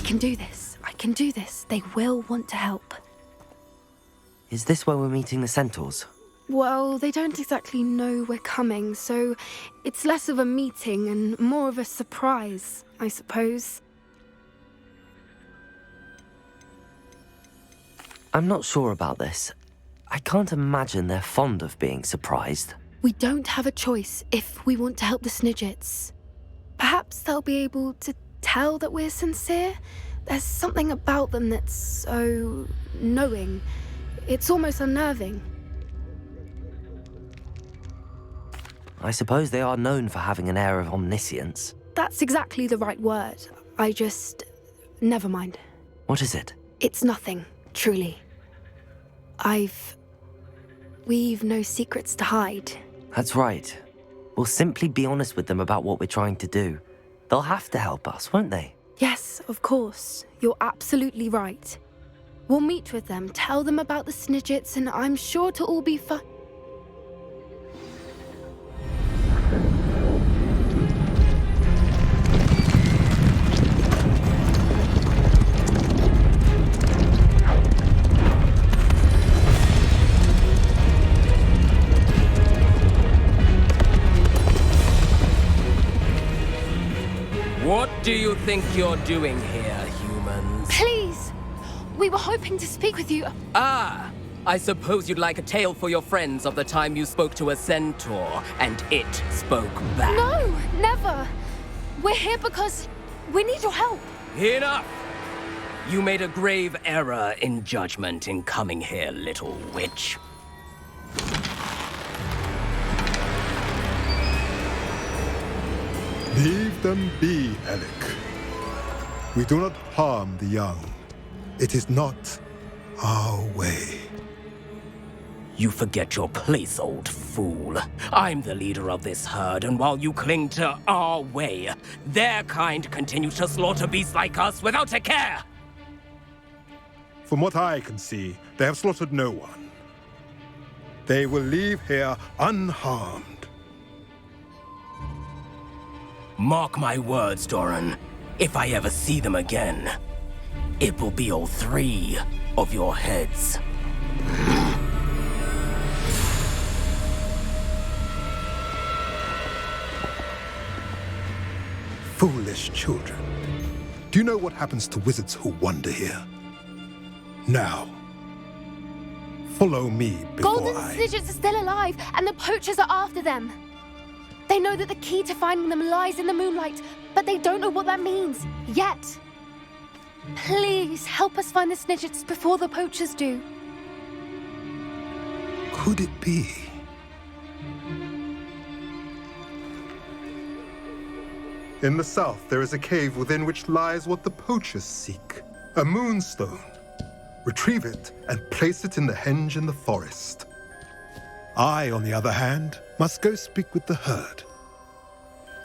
can do this. I can do this. They will want to help. Is this where we're meeting the centaurs? Well, they don't exactly know we're coming, so it's less of a meeting and more of a surprise, I suppose. I'm not sure about this. I can't imagine they're fond of being surprised. We don't have a choice if we want to help the Snidgets. Perhaps they'll be able to tell that we're sincere. There's something about them that's so knowing. It's almost unnerving. I suppose they are known for having an air of omniscience. That's exactly the right word. Never mind. What is it? It's nothing, truly. We've no secrets to hide. That's right. We'll simply be honest with them about what we're trying to do. They'll have to help us, won't they? Yes, of course. You're absolutely right. We'll meet with them, tell them about the Snidgets, and I'm sure it'll all be fine. What do you think you're doing here, humans? Please! We were hoping to speak with you. Ah! I suppose you'd like a tale for your friends of the time you spoke to a centaur, and it spoke back. No, never! We're here because we need your help. Enough! You made a grave error in judgment in coming here, little witch. Leave them be, Alec. We do not harm the young. It is not our way. You forget your place, old fool. I'm the leader of this herd, and while you cling to our way, their kind continue to slaughter beasts like us without a care! From what I can see, they have slaughtered no one. They will leave here unharmed. Mark my words, Doran. If I ever see them again, it will be all 3 of your heads. Foolish children. Do you know what happens to wizards who wander here? Now, follow me before Golden Snidgets are still alive, and the poachers are after them. They know that the key to finding them lies in the moonlight, but they don't know what that means, yet. Please, help us find the Snidgets before the poachers do. Could it be? In the south, there is a cave within which lies what the poachers seek. A moonstone. Retrieve it and place it in the henge in the forest. I, on the other hand, must go speak with the herd.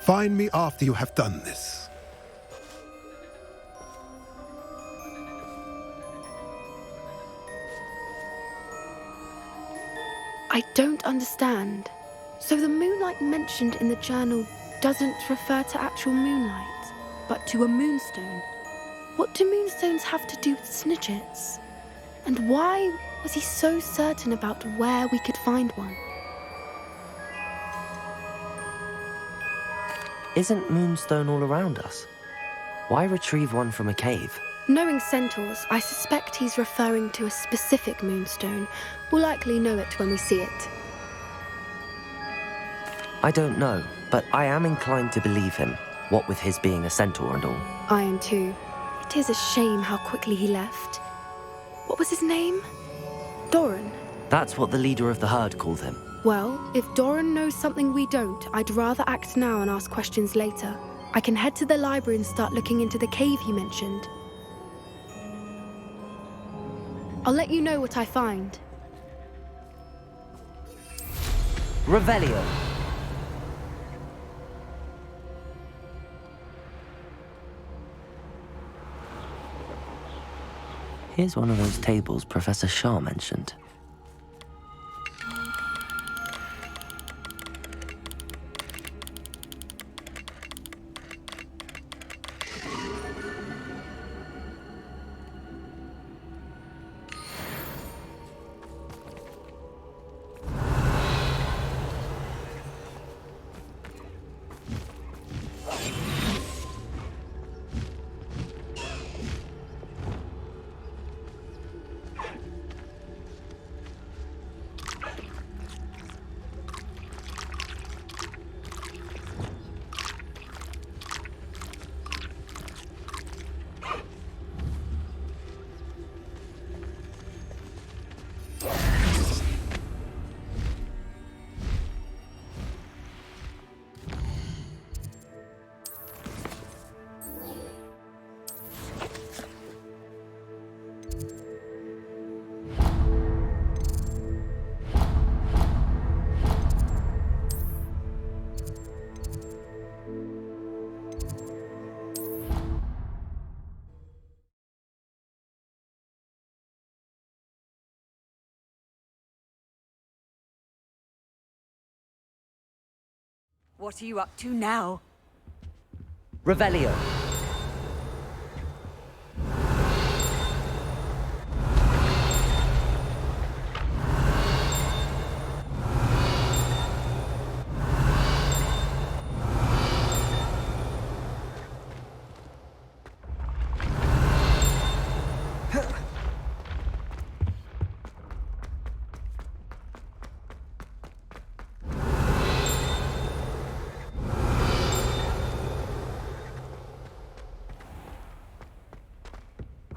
Find me after you have done this. I don't understand. So the moonlight mentioned in the journal doesn't refer to actual moonlight, but to a moonstone. What do moonstones have to do with Snidgets? And why was he so certain about where we could find one? Isn't Moonstone all around us? Why retrieve one from a cave? Knowing centaurs, I suspect he's referring to a specific moonstone. We'll likely know it when we see it. I don't know, but I am inclined to believe him, what with his being a centaur and all. I am too. It is a shame how quickly he left. What was his name? Doran. That's what the leader of the herd called him. Well, if Doran knows something we don't, I'd rather act now and ask questions later. I can head to the library and start looking into the cave he mentioned. I'll let you know what I find. Revelio. Here's one of those tables Professor Shah mentioned. What are you up to now? Revelio.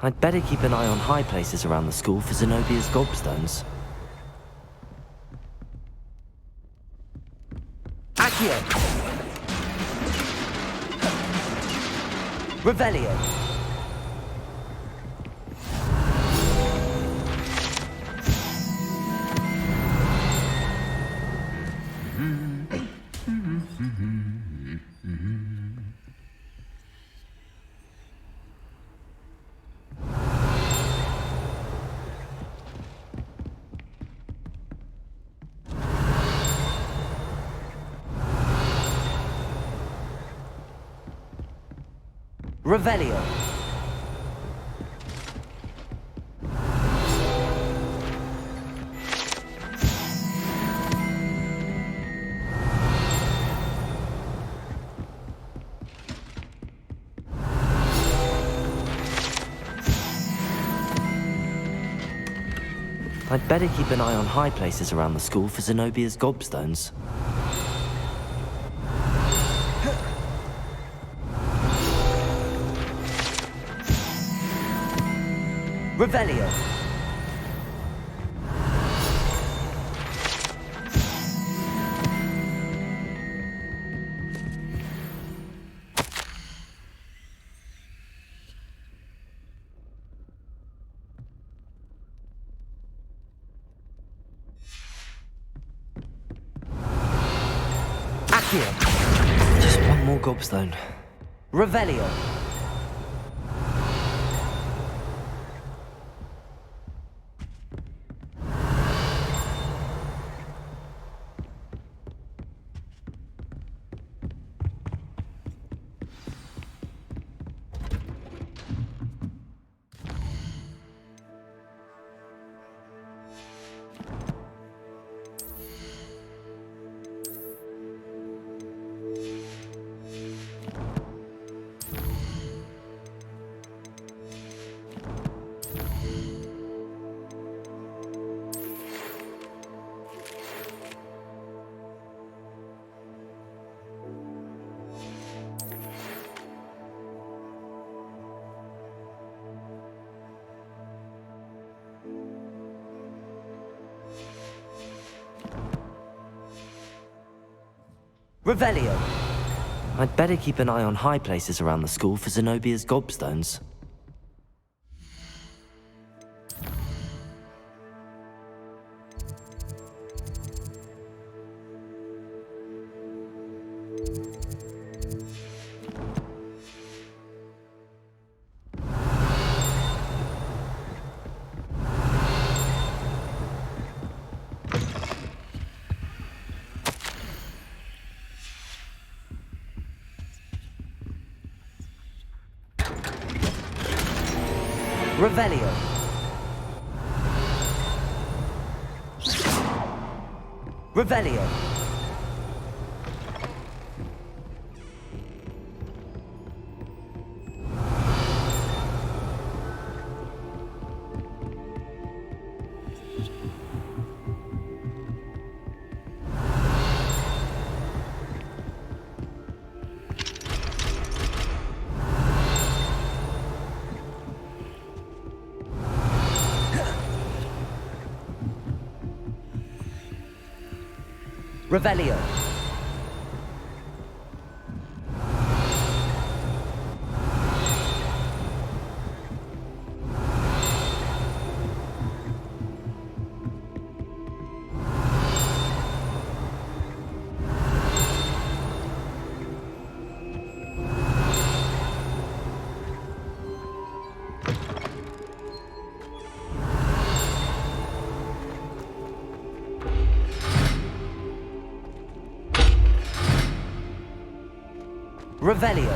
I'd better keep an eye on high places around the school for Zenobia's gobstones. Accio! Revelio! Revelio. I'd better keep an eye on high places around the school for Zenobia's gobstones. Revelio. Accio. Just one more gobstone. Revelio. Revelio. I'd better keep an eye on high places around the school for Zenobia's gobstones. Revelio. Revelio. Revelio. Revelio.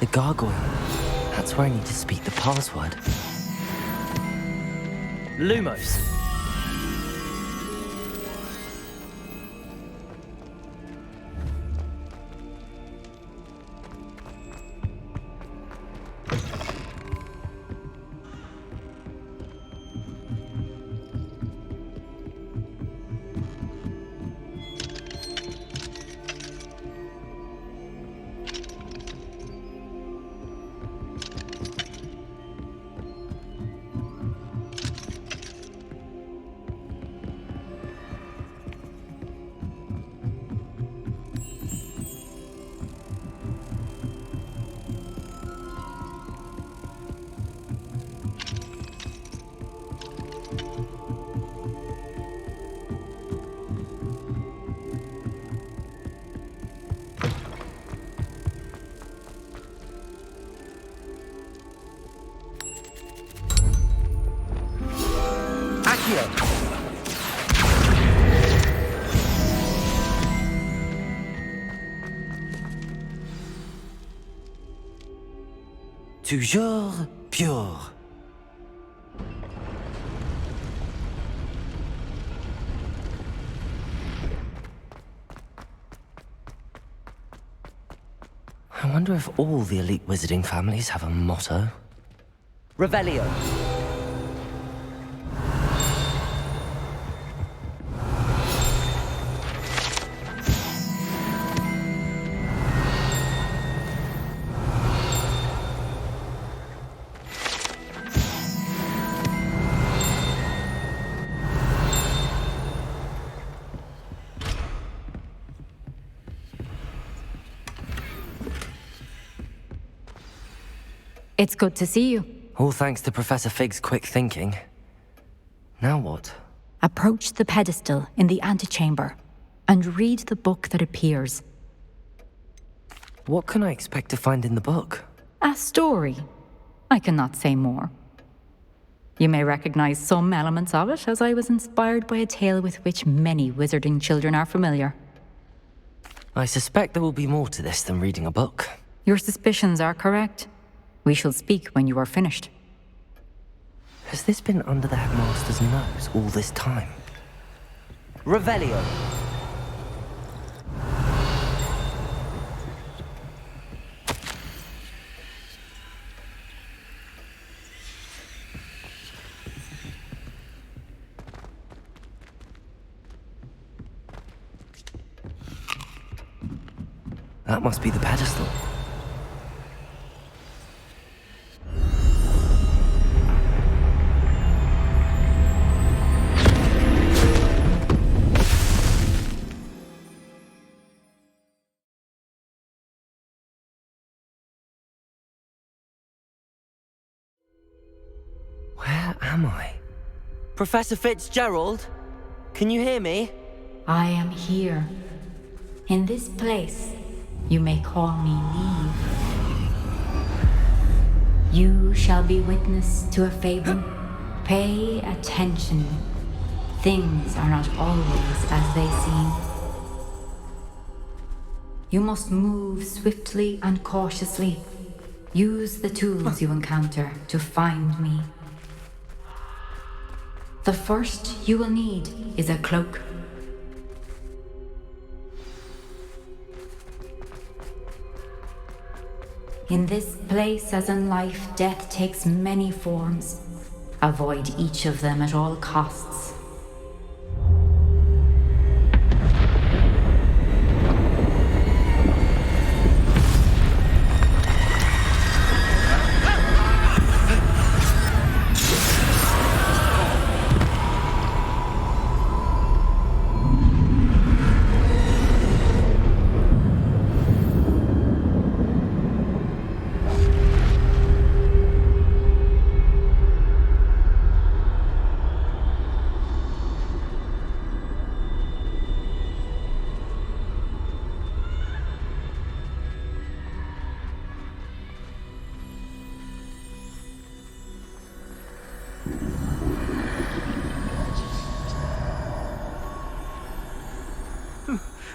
The gargoyle. That's where I need to speak the password. Lumos. Toujours pure. I wonder if all the elite wizarding families have a motto. Revelio. It's good to see you. All thanks to Professor Fig's quick thinking. Now what? Approach the pedestal in the antechamber and read the book that appears. What can I expect to find in the book? A story. I cannot say more. You may recognize some elements of it, as I was inspired by a tale with which many wizarding children are familiar. I suspect there will be more to this than reading a book. Your suspicions are correct. We shall speak when you are finished. Has this been under the headmaster's nose all this time? Revelio. That must be the pedestal. Where am I? Professor Fitzgerald? Can you hear me? I am here. In this place, you may call me Neve. You shall be witness to a fable. Pay attention. Things are not always as they seem. You must move swiftly and cautiously. Use the tools you encounter to find me. The first you will need is a cloak. In this place, as in life, death takes many forms. Avoid each of them at all costs.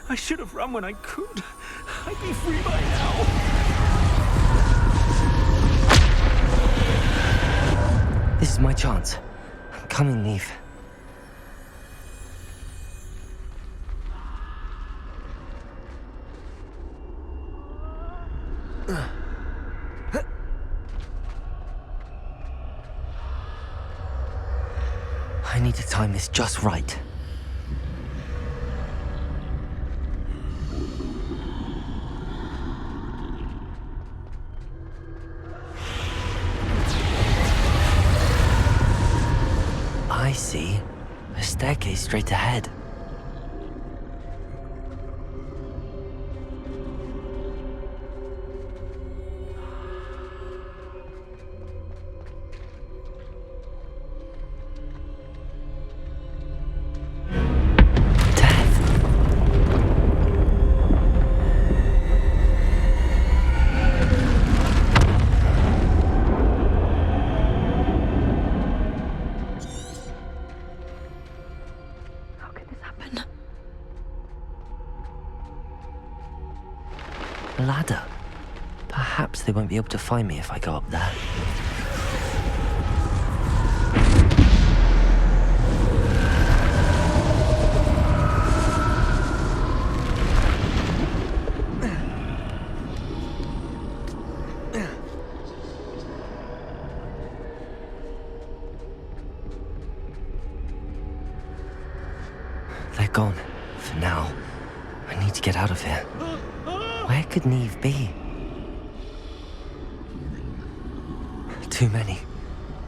I should have run when I could. I'd be free by now. This is my chance. I'm coming, Neve. I need to time this just right. I see. A staircase straight ahead. A ladder. Perhaps they won't be able to find me if I go up there. They're gone. For now. I need to get out of here. Where could Neve be? Too many.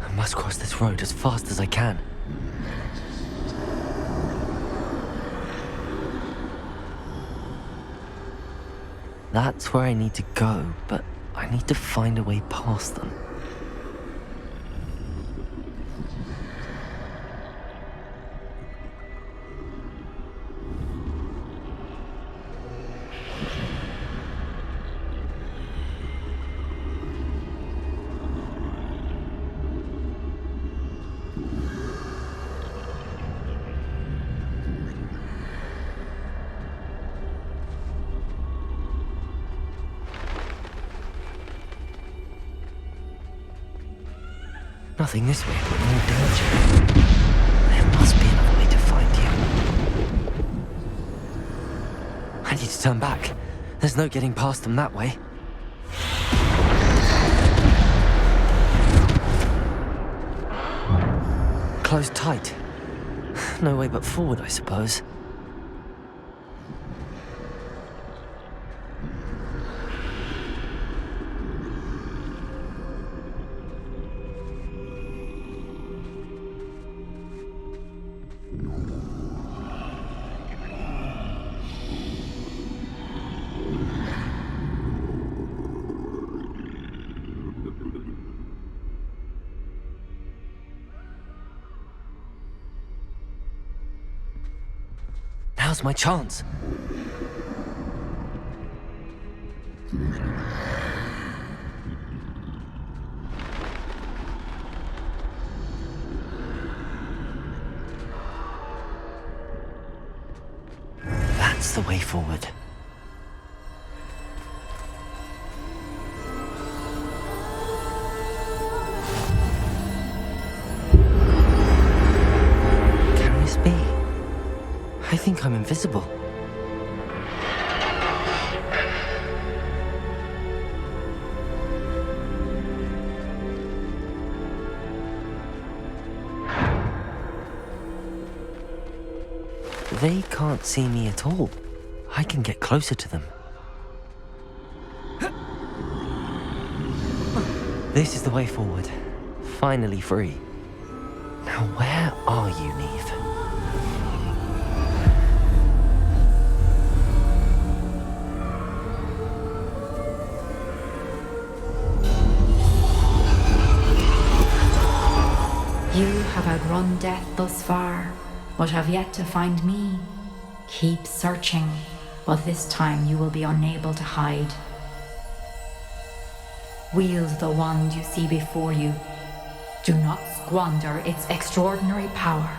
I must cross this road as fast as I can. That's where I need to go, but I need to find a way past them. Nothing this way, but more danger. There must be another way to find you. I need to turn back. There's no getting past them that way. Closed tight. No way but forward, I suppose. Now's my chance. That's the way forward. Can this be? I think I'm invisible. They can't see me at all. I can get closer to them. This is the way forward. Finally free. Now where are you, Neve? You have outrun death thus far, but have yet to find me. Keep searching, but this time you will be unable to hide. Wield the wand you see before you. Do not squander its extraordinary power.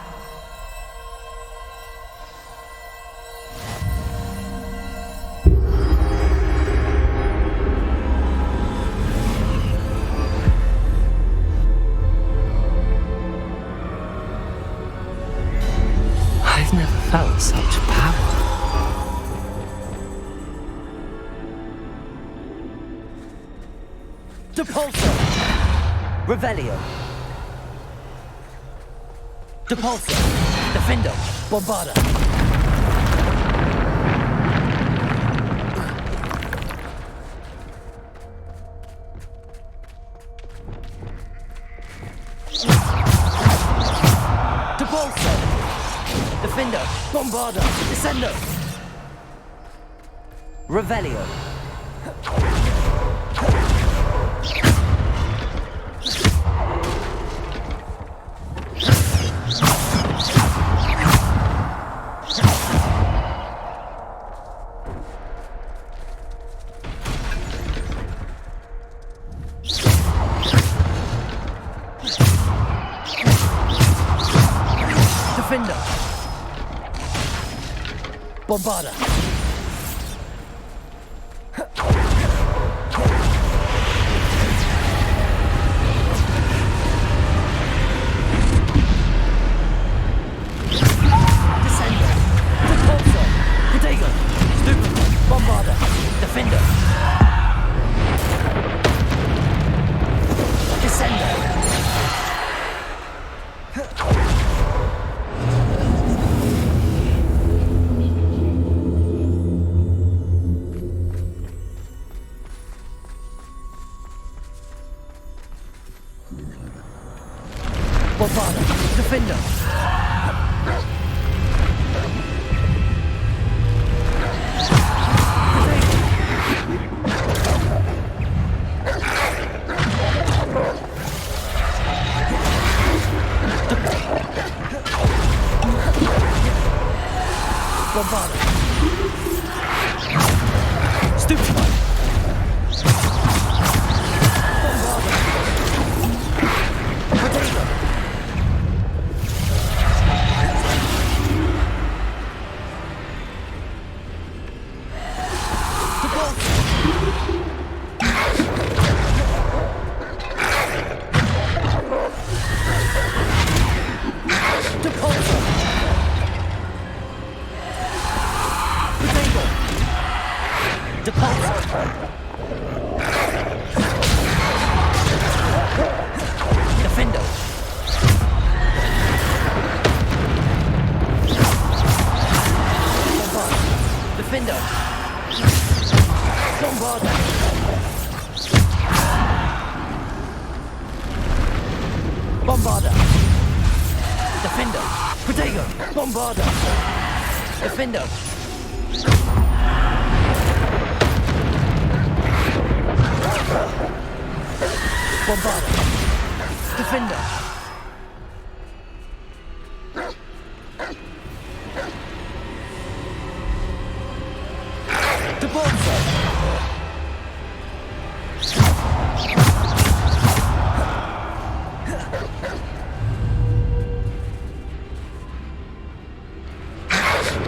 Depulso! Revelio! Depulso! Defendo! Bombarda! Depulso! Defendo! Bombarda! Descendo! Revelio! Defender! Bombarda! Descendo! Depulso! Protego! Stupid! Bombarda! Defender! Descendo! Bombarda! Defender! Bombarda! Stupid! Bombarda! Potato! Depulso! Potato! Depulso! Defendo! Bombarda! Defendo! Bombarda! Bombarda! Defendo! Protego! Bombarda! Defendo! Bombarda! Defendo! Depulso!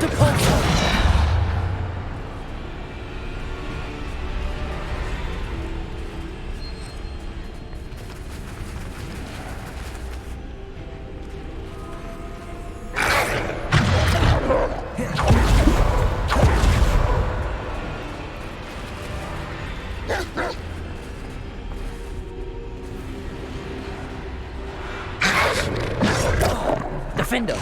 Depulso! Defendo!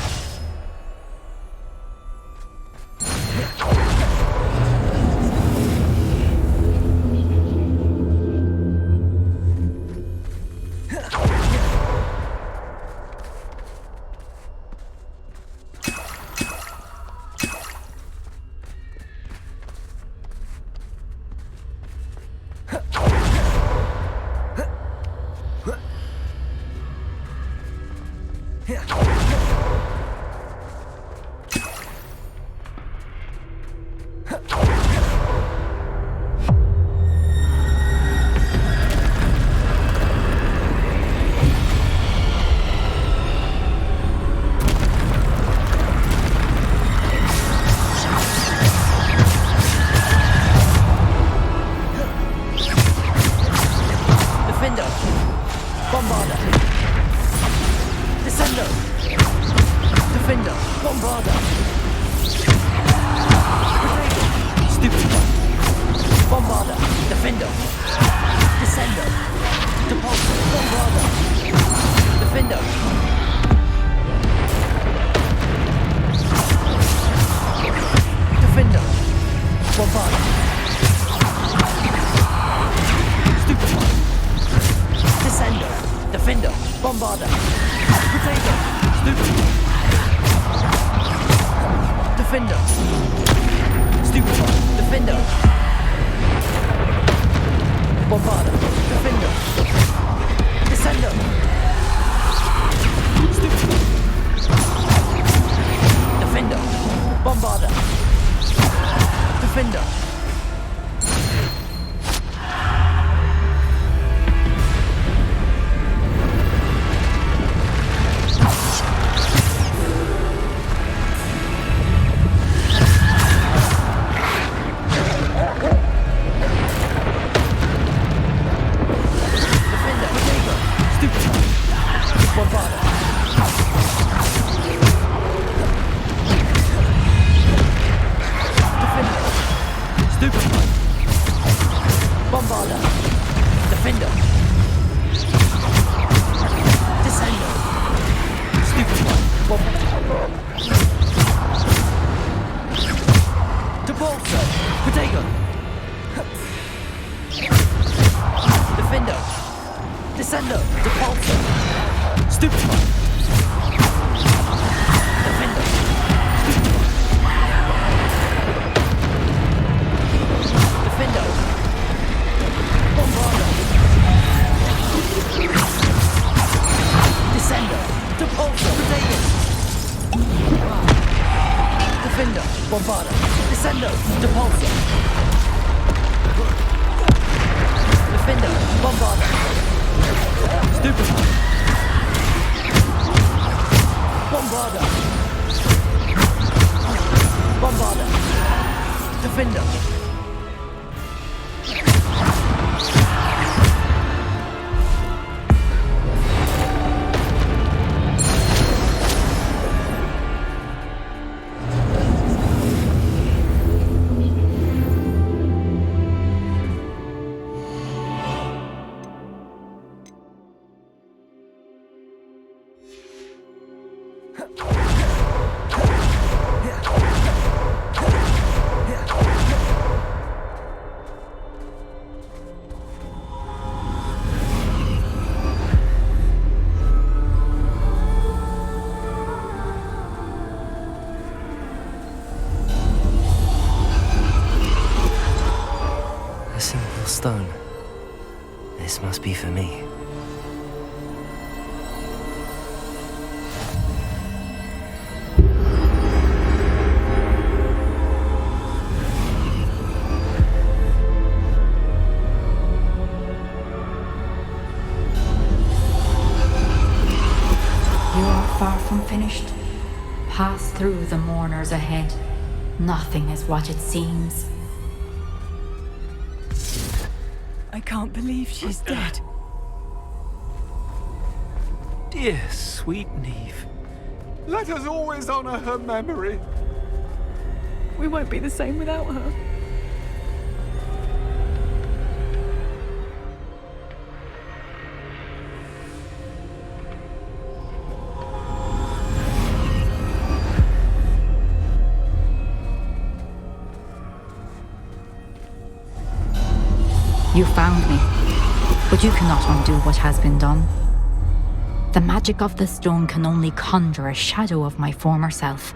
Bombarda! Descendo! Bombarder. Potato. Stupid. Defender. Stupid. Defender. Bombarder. Defender. Descender. Stupid. Defender. Bombarder. Defender. Stone. This must be for me. You are far from finished. Pass through the mourners ahead. Nothing is what it seems. I can't believe she's dead. Dear sweet Neve. Let us always honor her memory. We won't be the same without her. You found me, but you cannot undo what has been done. The magic of the stone can only conjure a shadow of my former self.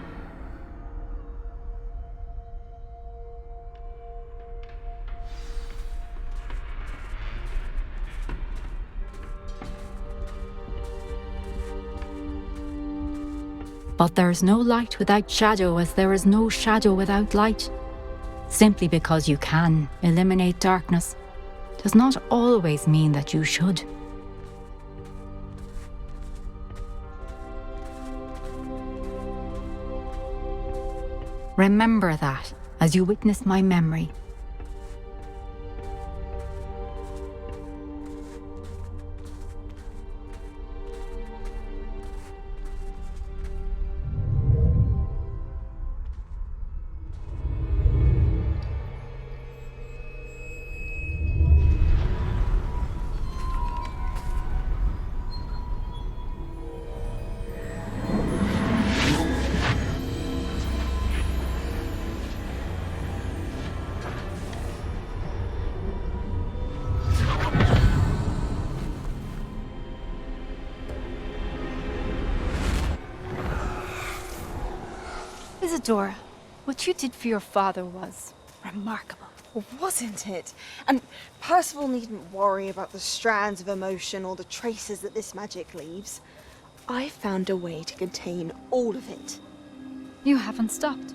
But there is no light without shadow, as there is no shadow without light. Simply because you can eliminate darkness does not always mean that you should. Remember that as you witness my memory. Isadora, what you did for your father was remarkable. Well, wasn't it? And Percival needn't worry about the strands of emotion or the traces that this magic leaves. I found a way to contain all of it. You haven't stopped.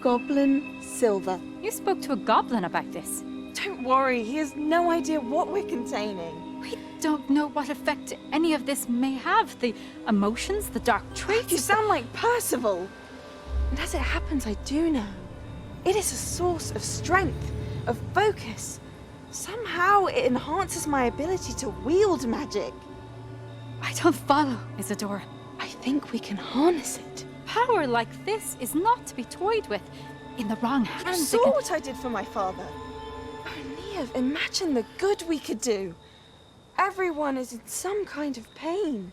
Goblin silver. You spoke to a goblin about this. Don't worry, he has no idea what we're containing. We don't know what effect any of this may have. The emotions, the dark traits. You sound like Percival. And as it happens, I do know. It is a source of strength, of focus. Somehow it enhances my ability to wield magic. I don't follow, Isadora. I think we can harness it. Power like this is not to be toyed with. In the wrong You hands, saw what I did for my father. Oh, Neve, imagine the good we could do. Everyone is in some kind of pain.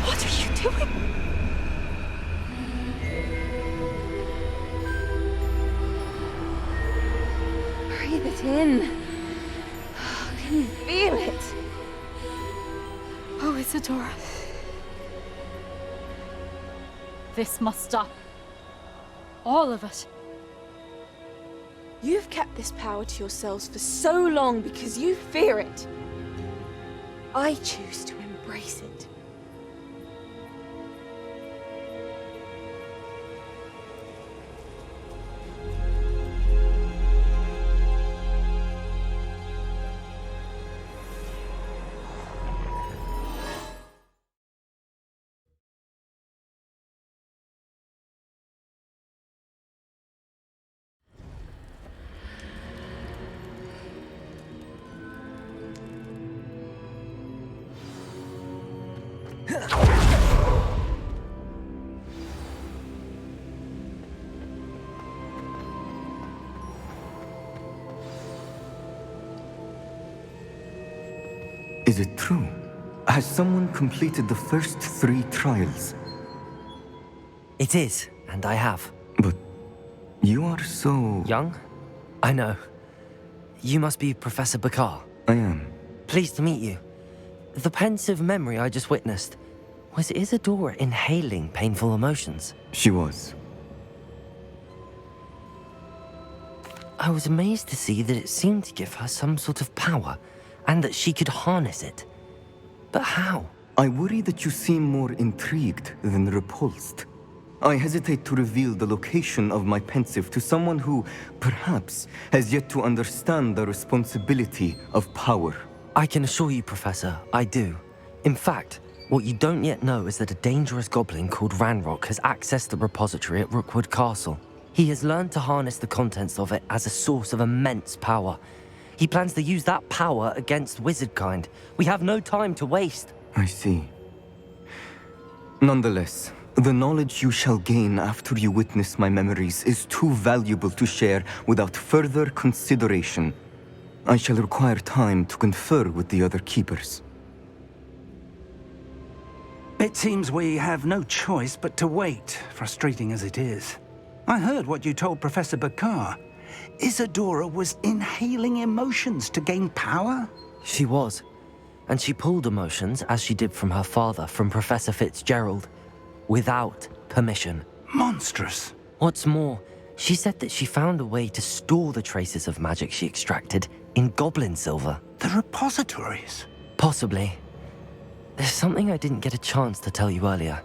What are you doing? Breathe it in. Can you feel it? Oh, Isadora. This must stop. All of it. You've kept this power to yourselves for so long because you fear it. I choose to embrace it. Is it true? Has someone completed the first 3 trials? It is, and I have. But you are so... Young? I know. You must be Professor Bakar. I am. Pleased to meet you. The pensive memory I just witnessed, was Isadora inhaling painful emotions? She was. I was amazed to see that it seemed to give her some sort of power, and that she could harness it. But how? I worry that you seem more intrigued than repulsed. I hesitate to reveal the location of my pensive to someone who, perhaps, has yet to understand the responsibility of power. I can assure you, Professor, I do. In fact, what you don't yet know is that a dangerous goblin called Ranrock has accessed the repository at Rookwood Castle. He has learned to harness the contents of it as a source of immense power. He plans to use that power against wizardkind. We have no time to waste. I see. Nonetheless, the knowledge you shall gain after you witness my memories is too valuable to share without further consideration. I shall require time to confer with the other keepers. It seems we have no choice but to wait, frustrating as it is. I heard what you told Professor Bakar. Isadora was inhaling emotions to gain power? She was. And she pulled emotions, as she did from her father, from Professor Fitzgerald, without permission. Monstrous. What's more, she said that she found a way to store the traces of magic she extracted in goblin silver. The repositories? Possibly. There's something I didn't get a chance to tell you earlier.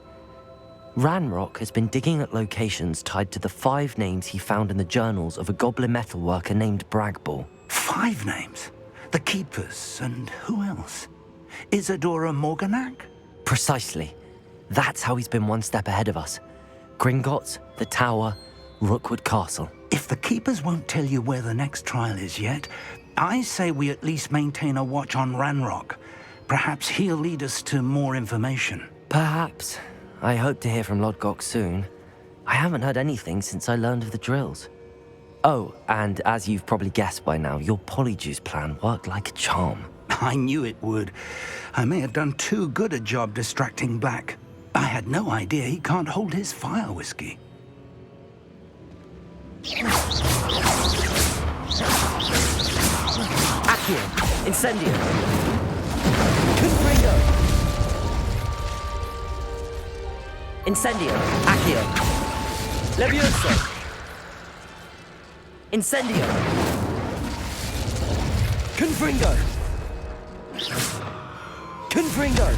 Ranrock has been digging at locations tied to the 5 names he found in the journals of a goblin metalworker named Bragball. 5 names? The Keepers, and who else? Isadora Morganac? Precisely. That's how he's been one step ahead of us. Gringotts, the Tower, Rookwood Castle. If the Keepers won't tell you where the next trial is yet, I say we at least maintain a watch on Ranrock. Perhaps he'll lead us to more information. Perhaps. I hope to hear from Lodgok soon. I haven't heard anything since I learned of the drills. Oh, and as you've probably guessed by now, your polyjuice plan worked like a charm. I knew it would. I may have done too good a job distracting Black. I had no idea he can't hold his fire whiskey. Accio! Incendio! Confringo! Incendio. Accio. Levioso. Incendio. Confringo. Confringo.